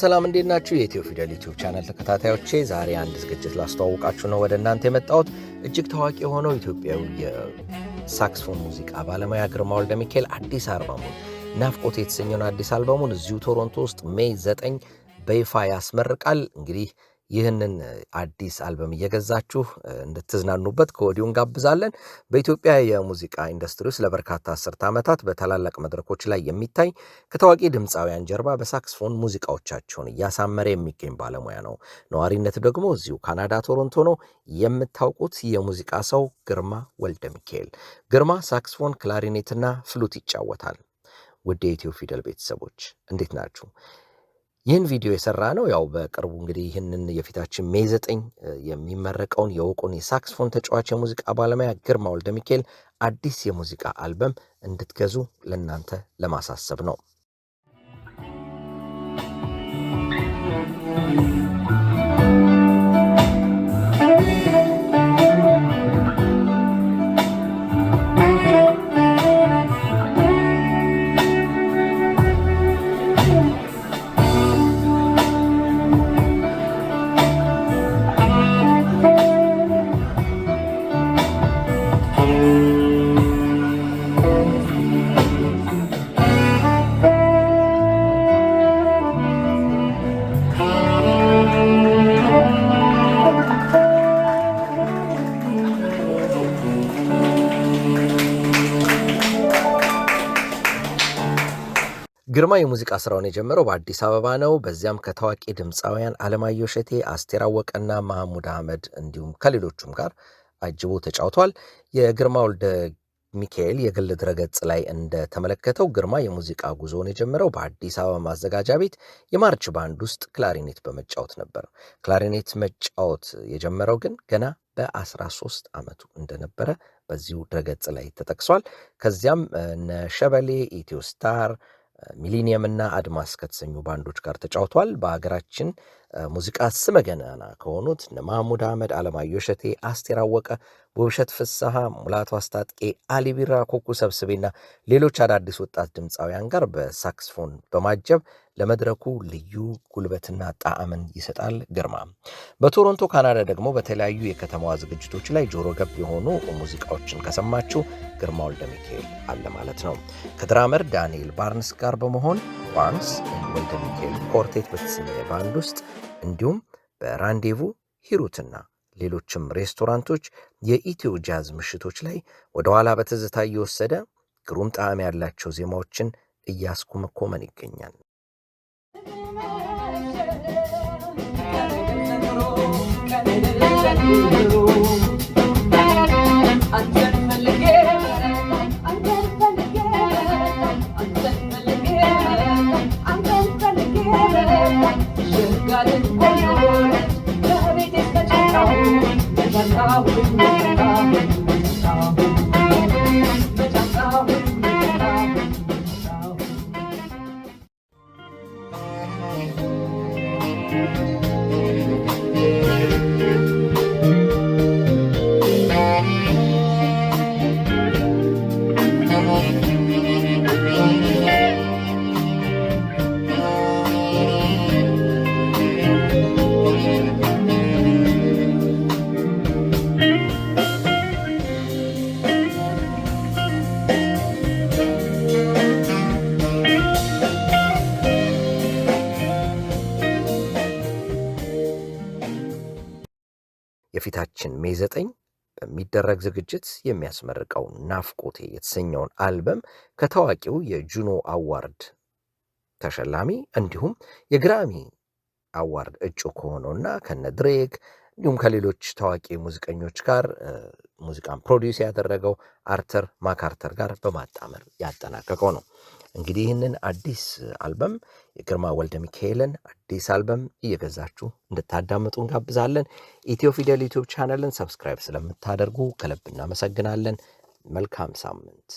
ሰላም እንዴት ናችሁ? የኢትዮ ፊደል ዩቲዩብ ቻናል ተከታታዮቼ ዛሬ አንድ ዝግጅት ላስተዋውቃችሁ ነው ወደ እናንተ የመጣሁት። እጅግ ታዋቂ የሆነው ኢትዮጵያዊ የሳክስፎን ሙዚቃ ባለሙያ ግርማ ወልደሚካኤል አዲስ አልበሙን ናፍቆት የተሰኘውን አዲስ አልበሙን እዚሁ ቶሮንቶ ውስጥ ሜይ 9 በይፋ ያስመርቃል። እንግዲህ ይህንን አዲስ አልበም እየገዛችሁ እንድትዝናኑበት ከወዲሁ እንጋብዛለን። በኢትዮጵያ የሙዚቃ ኢንዱስትሪ ውስጥ ለበርካታ አስርተ ዓመታት በታላላቅ መድረኮች ላይ የሚታይ ከታዋቂ ድምፃውያን ጀርባ በሳክስፎን ሙዚቃዎቻቸውን እያሳመረ የሚገኝ ባለሙያ ነው። ነዋሪነት ደግሞ እዚሁ ካናዳ ቶሮንቶ ነው። የምታውቁት የሙዚቃ ሰው ግርማ ወልደሚካኤል። ግርማ ሳክስፎን፣ ክላሪኔትና ፍሉት ይጫወታል። ውድ የኢትዮ ፊደል ቤተሰቦች እንዴት ናችሁ? ይህን ቪዲዮ የሰራ ነው ያው በቅርቡ እንግዲህ ይህንን የፊታችን ሜይ 9 የሚመረቀውን የእውቁን የሳክስፎን ተጫዋች የሙዚቃ ባለሙያ ግርማ ወልደሚካኤል አዲስ የሙዚቃ አልበም እንድትገዙ ለእናንተ ለማሳሰብ ነው። ግርማ የሙዚቃ ስራውን የጀመረው በአዲስ አበባ ነው። በዚያም ከታዋቂ ድምፃውያን አለማየሁ እሸቴ፣ አስቴር አወቀና መሐሙድ አህመድ እንዲሁም ከሌሎቹም ጋር አጅቦ ተጫውቷል። የግርማ ወልደ ሚካኤል የግል ድረገጽ ላይ እንደተመለከተው ግርማ የሙዚቃ ጉዞውን የጀመረው በአዲስ አበባ ማዘጋጃ ቤት የማርች ባንድ ውስጥ ክላሪኔት በመጫወት ነበር። ክላሪኔት መጫወት የጀመረው ግን ገና በ13 ዓመቱ እንደነበረ በዚሁ ድረገጽ ላይ ተጠቅሷል። ከዚያም እነ ሸበሌ፣ ኢትዮ ስታር፣ ሚሊኒየም እና አድማስ ከተሰኙ ባንዶች ጋር ተጫውቷል። በሀገራችን ሙዚቃ ስመገናና ከሆኑት መሐሙድ አህመድ፣ አለማየሁ እሸቴ፣ አስቴር አወቀ፣ ውብሸት ፍስሐ፣ ሙላቱ አስታጥቄ፣ አሊ ቢራ፣ ኩኩ ሰብስቤና ሌሎች አዳዲስ ወጣት ድምፃውያን ጋር በሳክስፎን በማጀብ ለመድረኩ ልዩ ጉልበትና ጣዕምን ይሰጣል። ግርማ በቶሮንቶ ካናዳ ደግሞ በተለያዩ የከተማዋ ዝግጅቶች ላይ ጆሮ ገብ የሆኑ ሙዚቃዎችን ከሰማችሁ ግርማ ወልደሚካኤል አለ ማለት ነው። ከድራመር ዳንኤል ባርንስ ጋር በመሆን ባርንስ ወልደሚካኤል ኮርቴት በተሰኘ ባንድ ውስጥ እንዲሁም በራንዴቩ፣ ሂሩትና ሌሎችም ሬስቶራንቶች የኢትዮ ጃዝ ምሽቶች ላይ ወደኋላ በትዝታ እየወሰደ ግሩም ጣዕም ያላቸው ዜማዎችን እያስኮመኮመን ይገኛል። የፊታችን ሜይ 9 በሚደረግ ዝግጅት የሚያስመርቀው ናፍቆቴ የተሰኘውን አልበም ከታዋቂው የጁኖ አዋርድ ተሸላሚ እንዲሁም የግራሚ አዋርድ እጩ ከሆነውና ከነ ድሬክ እንዲሁም ከሌሎች ታዋቂ ሙዚቀኞች ጋር ሙዚቃን ፕሮዲውስ ያደረገው አርተር ማካርተር ጋር በማጣመር ያጠናቀቀው ነው። እንግዲህ ይህንን አዲስ አልበም የግርማ ወልደ ሚካኤልን አዲስ አልበም እየገዛችሁ እንድታዳምጡ እንጋብዛለን። ኢትዮ ፊደል ዩቲዩብ ቻናልን ሰብስክራይብ ስለምታደርጉ ከልብ እናመሰግናለን። መልካም ሳምንት።